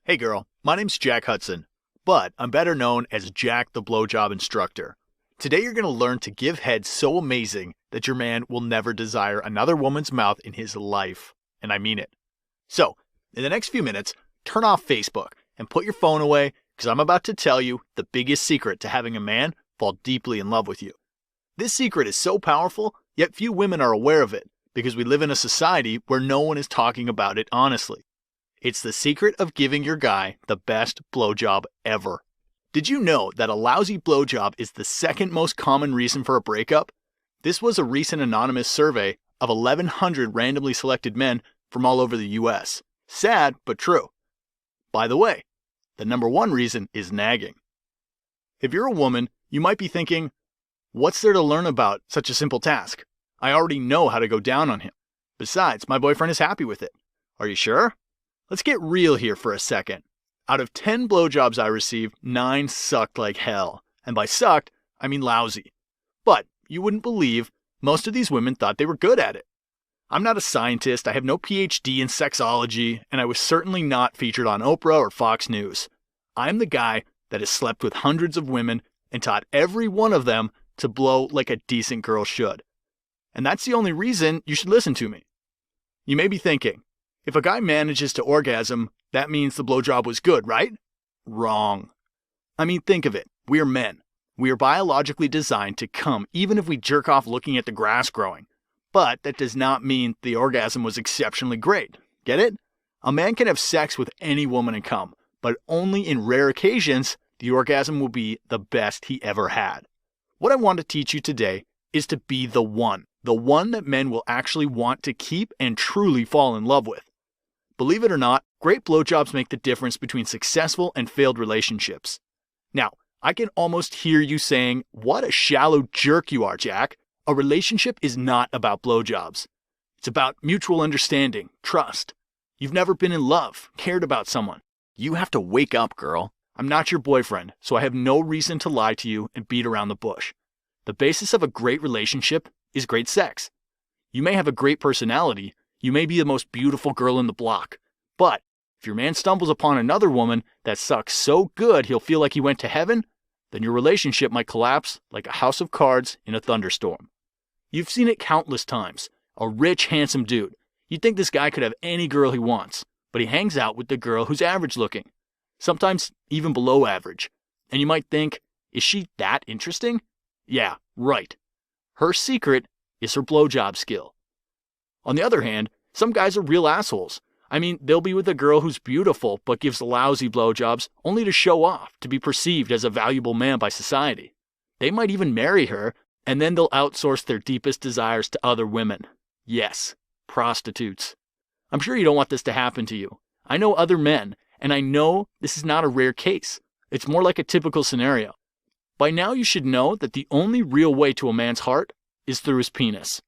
Hey girl, my name's Jack Hutson, but I'm better known as Jack the Blowjob Instructor. Today you're going to learn to give head so amazing that your man will never desire another woman's mouth in his life. And I mean it. So, in the next few minutes, turn off Facebook and put your phone away because I'm about to tell you the biggest secret to having a man fall deeply in love with you. This secret is so powerful, yet few women are aware of it because we live in a society where no one is talking about it honestly. It's the secret of giving your guy the best blowjob ever. Did you know that a lousy blowjob is the second most common reason for a breakup? This was a recent anonymous survey of 1,100 randomly selected men from all over the US. Sad, but true. By the way, the number one reason is nagging. If you're a woman, you might be thinking, what's there to learn about such a simple task? I already know how to go down on him. Besides, my boyfriend is happy with it. Are you sure? Let's get real here for a second. Out of 10 blowjobs I received, 9 sucked like hell. And by sucked, I mean lousy. But you wouldn't believe most of these women thought they were good at it. I'm not a scientist, I have no PhD in sexology, and I was certainly not featured on Oprah or Fox News. I'm the guy that has slept with hundreds of women and taught every one of them to blow like a decent girl should. And that's the only reason you should listen to me. You may be thinking, if a guy manages to orgasm, that means the blowjob was good, right? Wrong. I mean, think of it. We are men. We are biologically designed to come even if we jerk off looking at the grass growing. But that does not mean the orgasm was exceptionally great. Get it? A man can have sex with any woman and come, but only in rare occasions the orgasm will be the best he ever had. What I want to teach you today is to be the one that men will actually want to keep and truly fall in love with. Believe it or not, great blowjobs make the difference between successful and failed relationships. Now, I can almost hear you saying, what a shallow jerk you are, Jack. A relationship is not about blowjobs. It's about mutual understanding, trust. You've never been in love, cared about someone. You have to wake up, girl. I'm not your boyfriend, so I have no reason to lie to you and beat around the bush. The basis of a great relationship is great sex. You may have a great personality. You may be the most beautiful girl in the block. But if your man stumbles upon another woman that sucks so good he'll feel like he went to heaven, then your relationship might collapse like a house of cards in a thunderstorm. You've seen it countless times. A rich, handsome dude. You'd think this guy could have any girl he wants, but he hangs out with the girl who's average looking. Sometimes even below average. And you might think, is she that interesting? Yeah, right. Her secret is her blowjob skill. On the other hand, some guys are real assholes. I mean, they'll be with a girl who's beautiful but gives lousy blowjobs only to show off, to be perceived as a valuable man by society. They might even marry her, and then they'll outsource their deepest desires to other women. Yes, prostitutes. I'm sure you don't want this to happen to you. I know other men, and I know this is not a rare case. It's more like a typical scenario. By now you should know that the only real way to a man's heart is through his penis.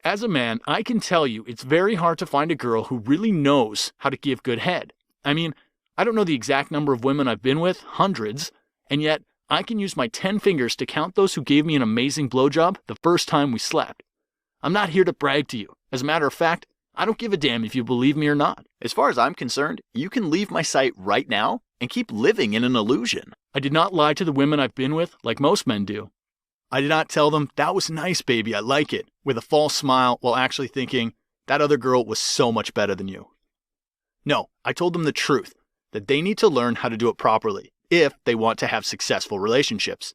As a man, I can tell you it's very hard to find a girl who really knows how to give good head. I mean, I don't know the exact number of women I've been with, hundreds, and yet I can use my 10 fingers to count those who gave me an amazing blowjob the first time we slept. I'm not here to brag to you. As a matter of fact, I don't give a damn if you believe me or not. As far as I'm concerned, you can leave my site right now and keep living in an illusion. I did not lie to the women I've been with like most men do. I did not tell them, that was nice, baby, I like it, with a false smile while actually thinking, that other girl was so much better than you. No, I told them the truth, that they need to learn how to do it properly if they want to have successful relationships.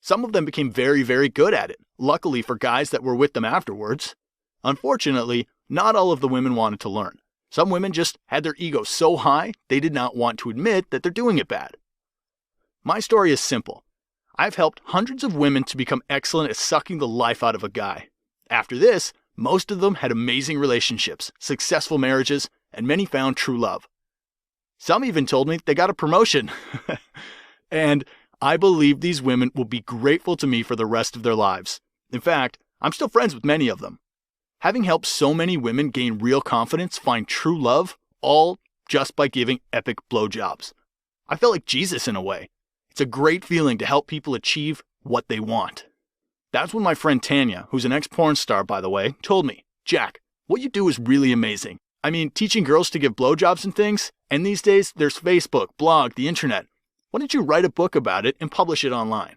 Some of them became very, very good at it, luckily for guys that were with them afterwards. Unfortunately, not all of the women wanted to learn. Some women just had their ego so high, they did not want to admit that they're doing it bad. My story is simple. I've helped hundreds of women to become excellent at sucking the life out of a guy. After this, most of them had amazing relationships, successful marriages, and many found true love. Some even told me they got a promotion. And I believe these women will be grateful to me for the rest of their lives. In fact, I'm still friends with many of them. Having helped so many women gain real confidence, find true love, all just by giving epic blowjobs. I felt like Jesus in a way. It's a great feeling to help people achieve what they want. That's when my friend Tanya, who's an ex-porn star by the way, told me, Jack, what you do is really amazing. I mean, teaching girls to give blowjobs and things, and these days there's Facebook, blog, the internet. Why don't you write a book about it and publish it online?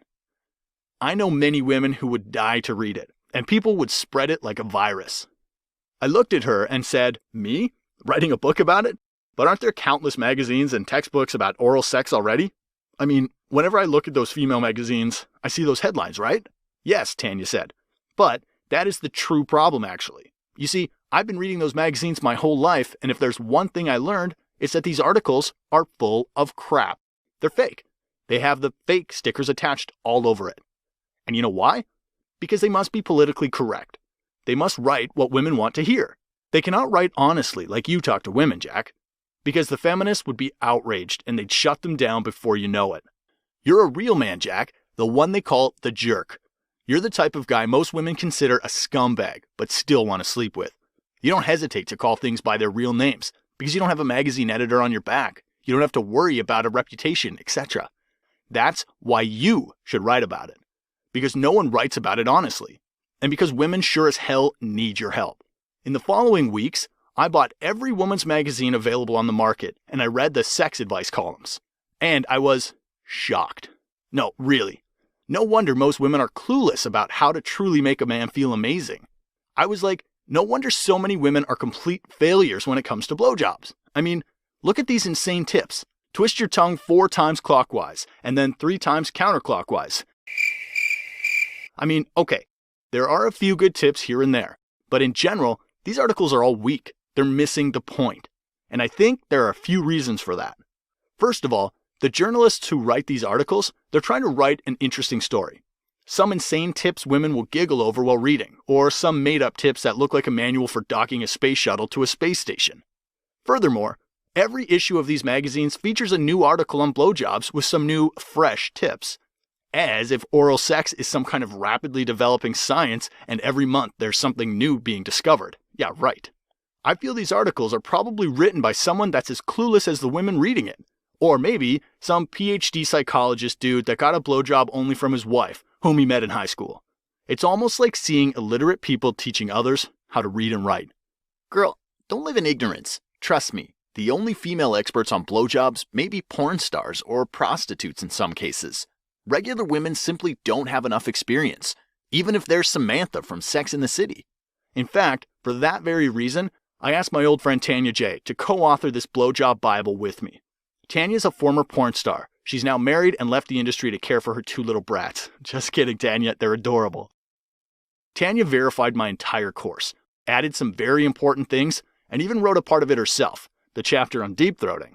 I know many women who would die to read it, and people would spread it like a virus. I looked at her and said, me? Writing a book about it? But aren't there countless magazines and textbooks about oral sex already? I mean, whenever I look at those female magazines, I see those headlines, right? Yes, Tanya said. But that is the true problem, actually. You see, I've been reading those magazines my whole life, and if there's one thing I learned, it's that these articles are full of crap. They're fake. They have the fake stickers attached all over it. And you know why? Because they must be politically correct. They must write what women want to hear. They cannot write honestly like you talk to women, Jack. Because the feminists would be outraged and they'd shut them down before you know it. You're a real man, Jack, the one they call the jerk. You're the type of guy most women consider a scumbag, but still want to sleep with. You don't hesitate to call things by their real names because you don't have a magazine editor on your back. You don't have to worry about a reputation, etc. That's why you should write about it. Because no one writes about it honestly. And because women sure as hell need your help. In the following weeks, I bought every woman's magazine available on the market and I read the sex advice columns. And I was shocked. No, really. No wonder most women are clueless about how to truly make a man feel amazing. I was like, no wonder so many women are complete failures when it comes to blowjobs. I mean, look at these insane tips. Twist your tongue 4 times clockwise and then 3 times counterclockwise. I mean, okay, there are a few good tips here and there, but in general, these articles are all weak. They're missing the point. And I think there are a few reasons for that. First of all, the journalists who write these articles, they're trying to write an interesting story. Some insane tips women will giggle over while reading, or some made-up tips that look like a manual for docking a space shuttle to a space station. Furthermore, every issue of these magazines features a new article on blowjobs with some new, fresh tips. As if oral sex is some kind of rapidly developing science and every month there's something new being discovered. Yeah, right. I feel these articles are probably written by someone that's as clueless as the women reading it. Or maybe some PhD psychologist dude that got a blowjob only from his wife, whom he met in high school. It's almost like seeing illiterate people teaching others how to read and write. Girl, don't live in ignorance. Trust me, the only female experts on blowjobs may be porn stars or prostitutes in some cases. Regular women simply don't have enough experience, even if there's Samantha from Sex and the City. In fact, for that very reason, I asked my old friend Tanya J. to co-author this blowjob Bible with me. Tanya's a former porn star. She's now married and left the industry to care for her 2 little brats. Just kidding, Tanya, they're adorable. Tanya verified my entire course, added some very important things, and even wrote a part of it herself, the chapter on deep throating.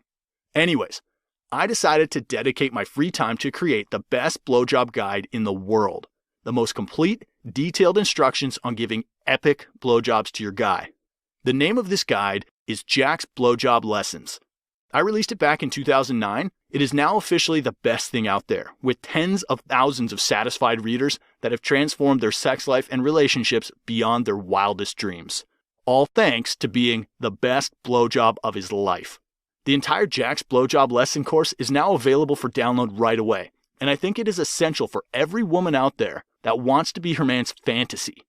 Anyways, I decided to dedicate my free time to create the best blowjob guide in the world. The most complete, detailed instructions on giving epic blowjobs to your guy. The name of this guide is Jack's Blowjob Lessons. I released it back in 2009. It is now officially the best thing out there, with tens of thousands of satisfied readers that have transformed their sex life and relationships beyond their wildest dreams. All thanks to being the best blowjob of his life. The entire Jack's Blowjob Lesson course is now available for download right away, and I think it is essential for every woman out there that wants to be her man's fantasy.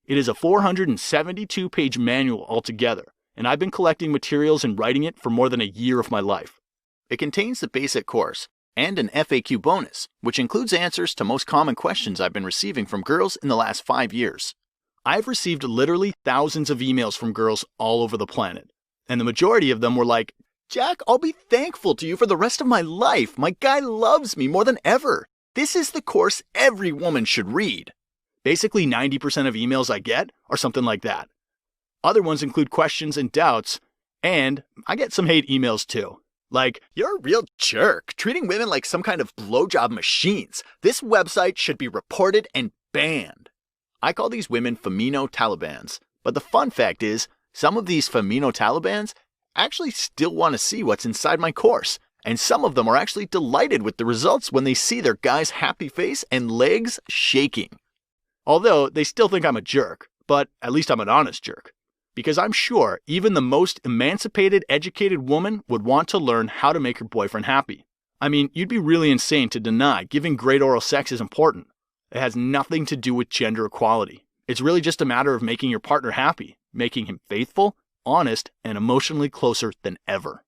It is a 472-page manual altogether, and I've been collecting materials and writing it for more than a year of my life. It contains the basic course and an FAQ bonus, which includes answers to most common questions I've been receiving from girls in the last 5 years. I've received literally thousands of emails from girls all over the planet, and the majority of them were like, Jack, I'll be thankful to you for the rest of my life. My guy loves me more than ever. This is the course every woman should read. Basically 90% of emails I get are something like that. Other ones include questions and doubts, and I get some hate emails too. Like, you're a real jerk, treating women like some kind of blowjob machines. This website should be reported and banned. I call these women Femino Talibans, but the fun fact is, some of these Femino Talibans actually still want to see what's inside my course, and some of them are actually delighted with the results when they see their guy's happy face and legs shaking. Although they still think I'm a jerk, but at least I'm an honest jerk. Because I'm sure even the most emancipated, educated woman would want to learn how to make her boyfriend happy. I mean, you'd be really insane to deny giving great oral sex is important. It has nothing to do with gender equality. It's really just a matter of making your partner happy, making him faithful, honest, and emotionally closer than ever.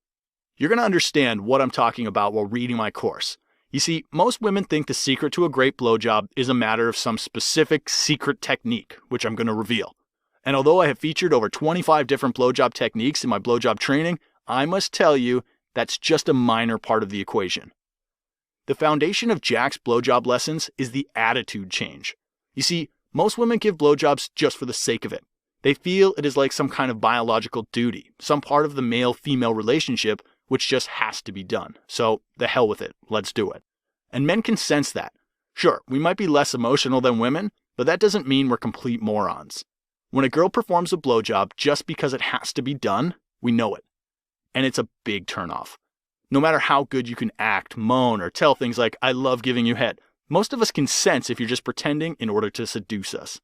You're going to understand what I'm talking about while reading my course. You see, most women think the secret to a great blowjob is a matter of some specific secret technique, which I'm going to reveal. And although I have featured over 25 different blowjob techniques in my blowjob training, I must tell you that's just a minor part of the equation. The foundation of Jack's blowjob lessons is the attitude change. You see, most women give blowjobs just for the sake of it. They feel it is like some kind of biological duty, some part of the male-female relationship which just has to be done. So, the hell with it, let's do it. And men can sense that. Sure, we might be less emotional than women, but that doesn't mean we're complete morons. When a girl performs a blowjob just because it has to be done, we know it. And it's a big turnoff. No matter how good you can act, moan, or tell things like, I love giving you head, most of us can sense if you're just pretending in order to seduce us.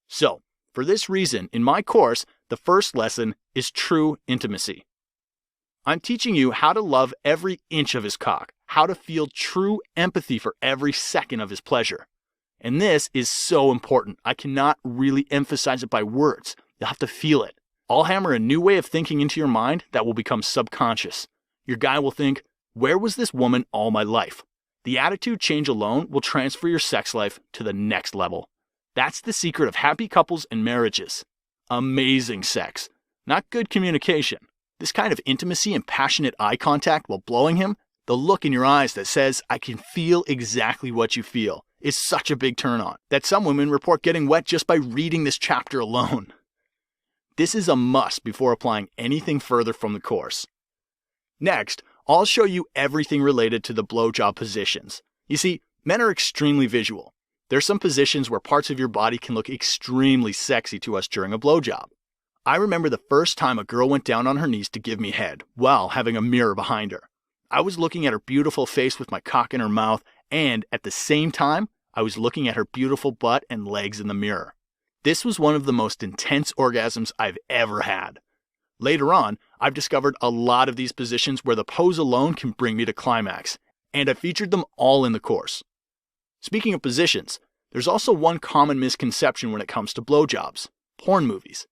So, for this reason, in my course, the first lesson is true intimacy. I'm teaching you how to love every inch of his cock, how to feel true empathy for every second of his pleasure. And this is so important. I cannot really emphasize it by words. You'll have to feel it. I'll hammer a new way of thinking into your mind that will become subconscious. Your guy will think, where was this woman all my life? The attitude change alone will transfer your sex life to the next level. That's the secret of happy couples and marriages. Amazing sex, not good communication. This kind of intimacy and passionate eye contact while blowing him, the look in your eyes that says, I can feel exactly what you feel, is such a big turn on that some women report getting wet just by reading this chapter alone. This is a must before applying anything further from the course. Next, I'll show you everything related to the blowjob positions. You see, men are extremely visual. There's some positions where parts of your body can look extremely sexy to us during a blowjob. I remember the first time a girl went down on her knees to give me head while having a mirror behind her. I was looking at her beautiful face with my cock in her mouth, and at the same time, I was looking at her beautiful butt and legs in the mirror. This was one of the most intense orgasms I've ever had. Later on, I've discovered a lot of these positions where the pose alone can bring me to climax, and I've featured them all in the course. Speaking of positions, there's also one common misconception when it comes to blowjobs: porn movies.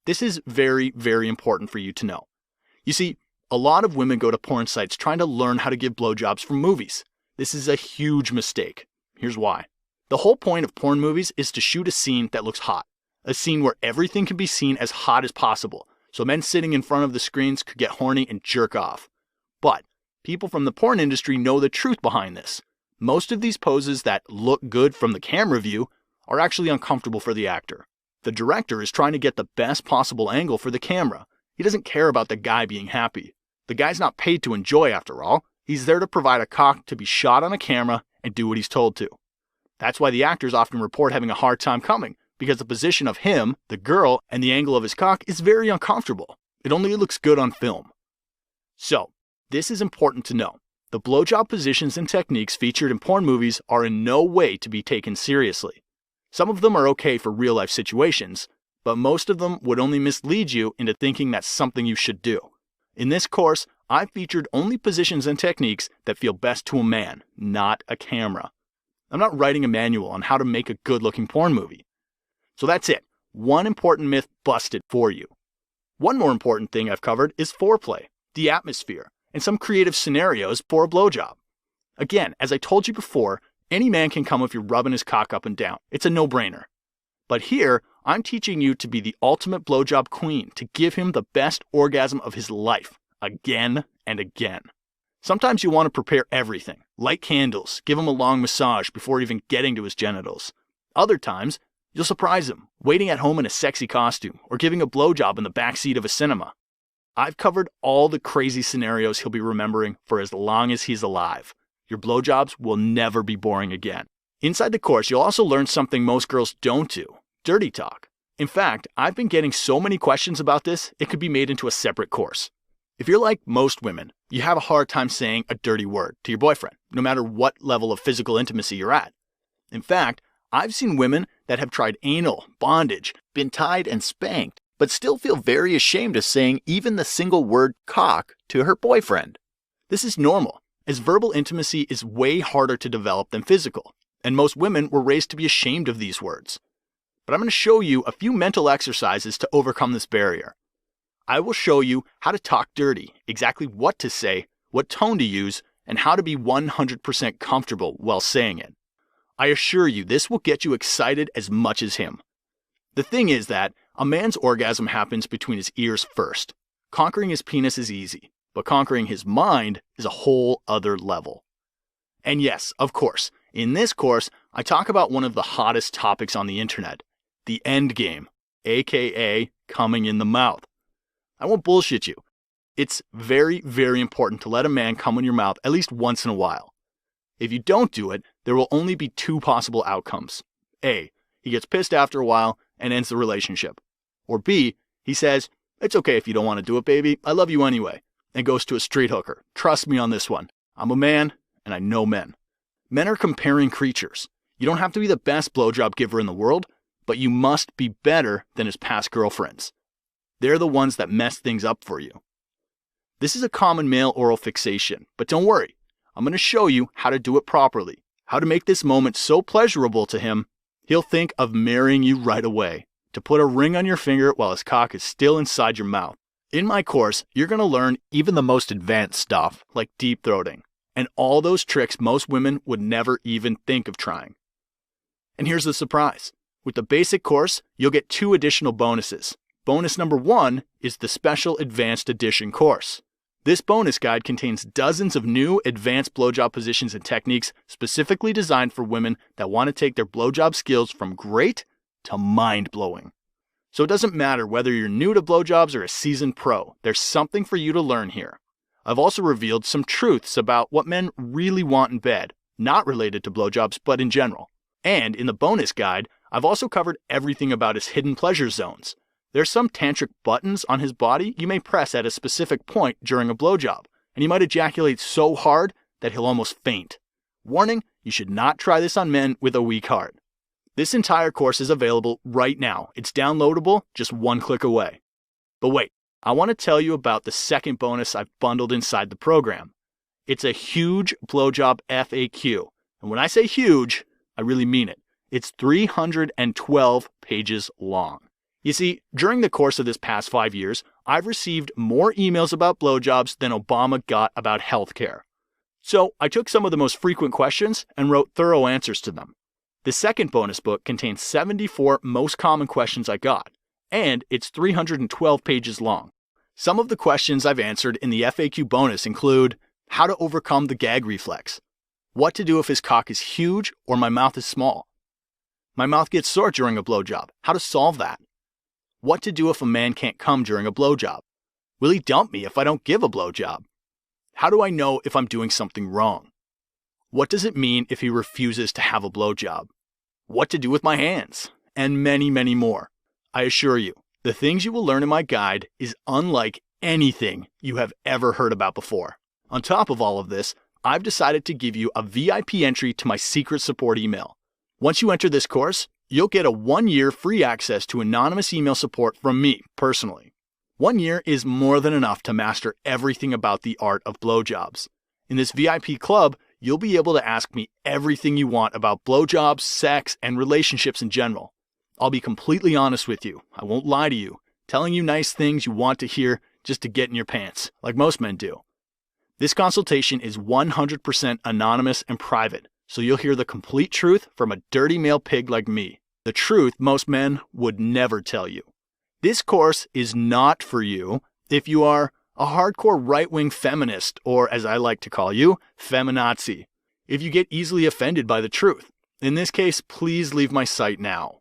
This is very, very important for you to know. You see, a lot of women go to porn sites trying to learn how to give blowjobs from movies. This is a huge mistake. Here's why. The whole point of porn movies is to shoot a scene that looks hot. A scene where everything can be seen as hot as possible, so men sitting in front of the screens could get horny and jerk off. But people from the porn industry know the truth behind this. Most of these poses that look good from the camera view are actually uncomfortable for the actor. The director is trying to get the best possible angle for the camera. He doesn't care about the guy being happy. The guy's not paid to enjoy after all. He's there to provide a cock to be shot on a camera and do what he's told to. That's why the actors often report having a hard time coming, because the position of him, the girl, and the angle of his cock is very uncomfortable. It only looks good on film. So, this is important to know. The blowjob positions and techniques featured in porn movies are in no way to be taken seriously. Some of them are okay for real-life situations, but most of them would only mislead you into thinking that's something you should do. In this course, I've featured only positions and techniques that feel best to a man, not a camera. I'm not writing a manual on how to make a good-looking porn movie. So that's it. One important myth busted for you. One more important thing I've covered is foreplay, the atmosphere, and some creative scenarios for a blowjob. Again, as I told you before, any man can come if you're rubbing his cock up and down. It's a no-brainer. But here, I'm teaching you to be the ultimate blowjob queen, to give him the best orgasm of his life, again and again. Sometimes you want to prepare everything. Light candles, give him a long massage before even getting to his genitals. Other times, you'll surprise him, waiting at home in a sexy costume, or giving a blowjob in the backseat of a cinema. I've covered all the crazy scenarios he'll be remembering for as long as he's alive. Your blowjobs will never be boring again. Inside the course, you'll also learn something most girls don't do: dirty talk. In fact, I've been getting so many questions about this, it could be made into a separate course. If you're like most women, you have a hard time saying a dirty word to your boyfriend, no matter what level of physical intimacy you're at. In fact, I've seen women that have tried anal, bondage, been tied and spanked, but still feel very ashamed of saying even the single word cock to her boyfriend. This is normal, as verbal intimacy is way harder to develop than physical, and most women were raised to be ashamed of these words. But I'm going to show you a few mental exercises to overcome this barrier. I will show you how to talk dirty, exactly what to say, what tone to use, and how to be 100% comfortable while saying it. I assure you this will get you excited as much as him. The thing is that a man's orgasm happens between his ears first. Conquering his penis is easy, but conquering his mind is a whole other level. And yes, of course, in this course, I talk about one of the hottest topics on the internet, the end game, aka coming in the mouth. I won't bullshit you. It's very, very important to let a man come in your mouth at least once in a while. If you don't do it, there will only be two possible outcomes. A, he gets pissed after a while and ends the relationship. Or B, he says, "It's okay if you don't want to do it, baby. I love you anyway," and goes to a street hooker. Trust me on this one. I'm a man, and I know men. Men are comparing creatures. You don't have to be the best blowjob giver in the world, but you must be better than his past girlfriends. They're the ones that mess things up for you. This is a common male oral fixation, but don't worry. I'm going to show you how to do it properly, how to make this moment so pleasurable to him, he'll think of marrying you right away, to put a ring on your finger while his cock is still inside your mouth. In my course, you're going to learn even the most advanced stuff, like deep throating, and all those tricks most women would never even think of trying. And here's the surprise. With the basic course, you'll get 2 additional bonuses. Bonus number 1 is the special advanced edition course. This bonus guide contains dozens of new advanced blowjob positions and techniques specifically designed for women that want to take their blowjob skills from great to mind-blowing. So it doesn't matter whether you're new to blowjobs or a seasoned pro, there's something for you to learn here. I've also revealed some truths about what men really want in bed, not related to blowjobs, but in general. And in the bonus guide, I've also covered everything about his hidden pleasure zones. There's some tantric buttons on his body you may press at a specific point during a blowjob, and he might ejaculate so hard that he'll almost faint. Warning, you should not try this on men with a weak heart. This entire course is available right now. It's downloadable just 1 click away. But wait, I want to tell you about the second bonus I've bundled inside the program. It's a huge blowjob FAQ. And when I say huge, I really mean it. It's 312 pages long. You see, during the course of this past 5 years, I've received more emails about blowjobs than Obama got about healthcare. So I took some of the most frequent questions and wrote thorough answers to them. The second bonus book contains 74 most common questions I got, and it's 312 pages long. Some of the questions I've answered in the FAQ bonus include how to overcome the gag reflex, what to do if his cock is huge or my mouth is small, my mouth gets sore during a blowjob, how to solve that, what to do if a man can't come during a blowjob, will he dump me if I don't give a blowjob, how do I know if I'm doing something wrong, what does it mean if he refuses to have a blowjob, what to do with my hands, and many, many more. I assure you, the things you will learn in my guide is unlike anything you have ever heard about before. On top of all of this, I've decided to give you a VIP entry to my secret support email. Once you enter this course, you'll get a 1-year free access to anonymous email support from me personally. 1 year is more than enough to master everything about the art of blowjobs. In this VIP club, you'll be able to ask me everything you want about blowjobs, sex, and relationships in general. I'll be completely honest with you. I won't lie to you, telling you nice things you want to hear just to get in your pants, like most men do. This consultation is 100% anonymous and private, so you'll hear the complete truth from a dirty male pig like me. The truth most men would never tell you. This course is not for you if you are a hardcore right-wing feminist, or as I like to call you, feminazi. If you get easily offended by the truth. In this case, please leave my site now.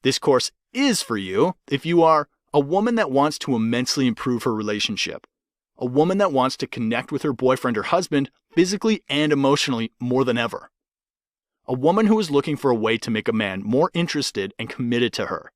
This course is for you if you are a woman that wants to immensely improve her relationship. A woman that wants to connect with her boyfriend or husband physically and emotionally more than ever. A woman who is looking for a way to make a man more interested and committed to her.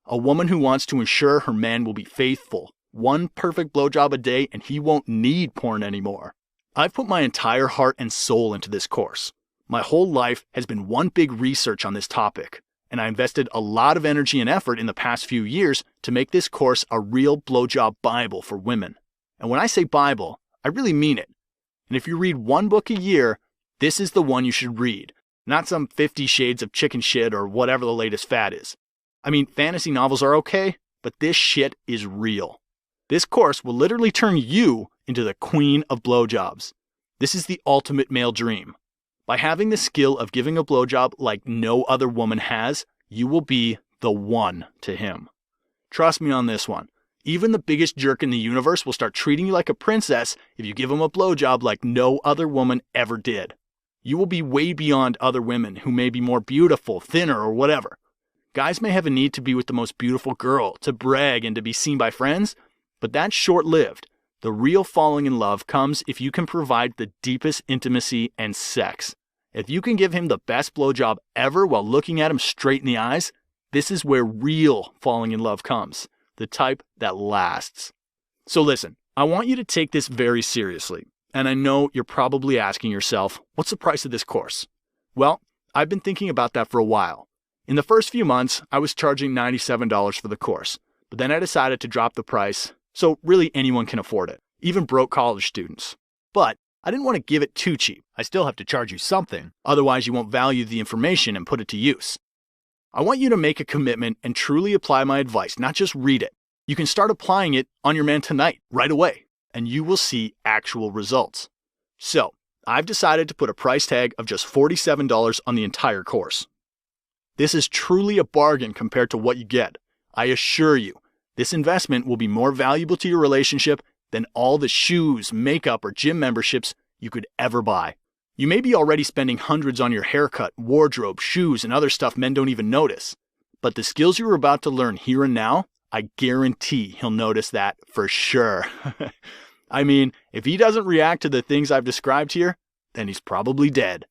A woman who wants to ensure her man will be faithful. 1 perfect blowjob a day and he won't need porn anymore. I've put my entire heart and soul into this course. My whole life has been one big research on this topic, and I invested a lot of energy and effort in the past few years to make this course a real blowjob Bible for women. And when I say Bible, I really mean it. And if you read 1 book a year, this is the one you should read, not some 50 Shades of Chicken shit or whatever the latest fad is. I mean, fantasy novels are okay, but this shit is real. This course will literally turn you into the queen of blowjobs. This is the ultimate male dream. By having the skill of giving a blowjob like no other woman has, you will be the one to him. Trust me on this one. Even the biggest jerk in the universe will start treating you like a princess if you give him a blowjob like no other woman ever did. You will be way beyond other women who may be more beautiful, thinner, or whatever. Guys may have a need to be with the most beautiful girl, to brag and to be seen by friends, but that's short-lived. The real falling in love comes if you can provide the deepest intimacy and sex. If you can give him the best blowjob ever while looking at him straight in the eyes, this is where real falling in love comes. The type that lasts. So listen, I want you to take this very seriously. And I know you're probably asking yourself, what's the price of this course? Well, I've been thinking about that for a while. In the first few months, I was charging $97 for the course, but then I decided to drop the price, so really anyone can afford it, even broke college students. But I didn't want to give it too cheap. I still have to charge you something, otherwise you won't value the information and put it to use. I want you to make a commitment and truly apply my advice, not just read it. You can start applying it on your man tonight, right away, and you will see actual results. So, I've decided to put a price tag of just $47 on the entire course. This is truly a bargain compared to what you get. I assure you, this investment will be more valuable to your relationship than all the shoes, makeup, or gym memberships you could ever buy. You may be already spending hundreds on your haircut, wardrobe, shoes, and other stuff men don't even notice. But the skills you're about to learn here and now, I guarantee he'll notice that for sure. I mean, if he doesn't react to the things I've described here, then he's probably dead.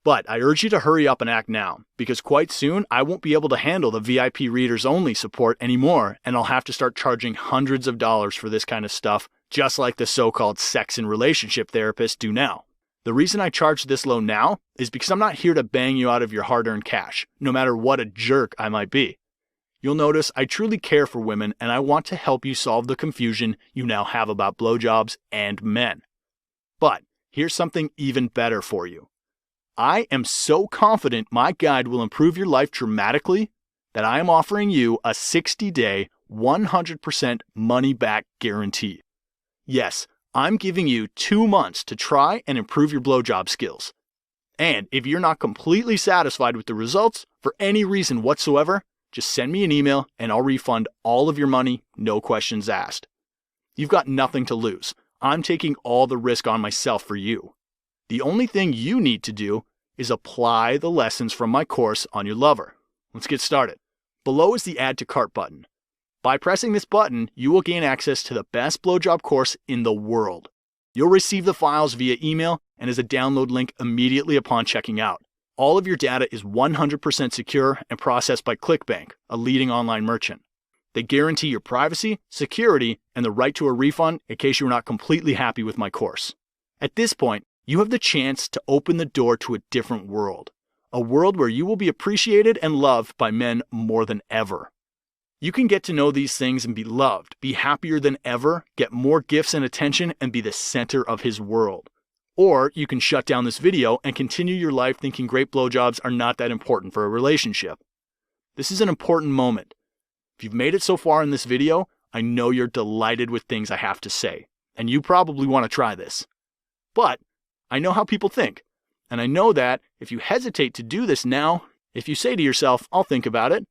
But I urge you to hurry up and act now, because quite soon I won't be able to handle the VIP readers only support anymore, and I'll have to start charging hundreds of dollars for this kind of stuff, just like the so-called sex and relationship therapists do now. The reason I charge this low now is because I'm not here to bang you out of your hard-earned cash, no matter what a jerk I might be. You'll notice I truly care for women, and I want to help you solve the confusion you now have about blowjobs and men. But here's something even better for you. I am so confident my guide will improve your life dramatically that I am offering you a 60-day, 100% money-back guarantee. Yes, I'm giving you 2 months to try and improve your blowjob skills. And if you're not completely satisfied with the results for any reason whatsoever, just send me an email and I'll refund all of your money, no questions asked. You've got nothing to lose. I'm taking all the risk on myself for you. The only thing you need to do is apply the lessons from my course on your lover. Let's get started. Below is the Add to Cart button. By pressing this button, you will gain access to the best blowjob course in the world. You'll receive the files via email and as a download link immediately upon checking out. All of your data is 100% secure and processed by ClickBank, a leading online merchant. They guarantee your privacy, security, and the right to a refund in case you're not completely happy with my course. At this point, you have the chance to open the door to a different world. A world where you will be appreciated and loved by men more than ever. You can get to know these things and be loved, be happier than ever, get more gifts and attention, and be the center of his world. Or you can shut down this video and continue your life thinking great blowjobs are not that important for a relationship. This is an important moment. If you've made it so far in this video, I know you're delighted with things I have to say, and you probably want to try this. But I know how people think, and I know that if you hesitate to do this now, if you say to yourself, I'll think about it,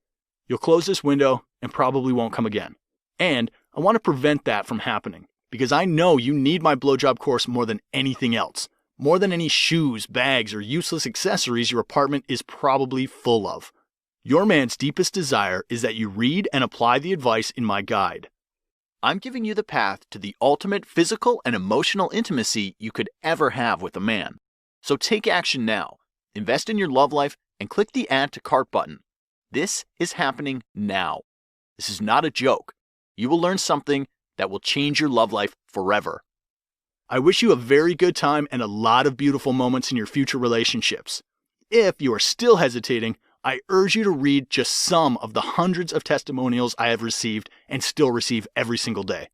you'll close this window and probably won't come again. And I want to prevent that from happening because I know you need my blowjob course more than anything else, more than any shoes, bags, or useless accessories your apartment is probably full of. Your man's deepest desire is that you read and apply the advice in my guide. I'm giving you the path to the ultimate physical and emotional intimacy you could ever have with a man. So take action now. Invest in your love life and click the Add to Cart button. This is happening now. This is not a joke. You will learn something that will change your love life forever. I wish you a very good time and a lot of beautiful moments in your future relationships. If you are still hesitating, I urge you to read just some of the hundreds of testimonials I have received and still receive every single day.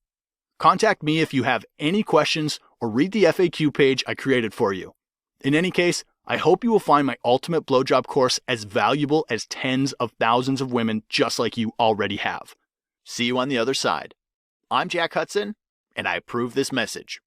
Contact me if you have any questions or read the FAQ page I created for you. In any case, I hope you will find my ultimate blowjob course as valuable as tens of thousands of women just like you already have. See you on the other side. I'm Jack Hutson, and I approve this message.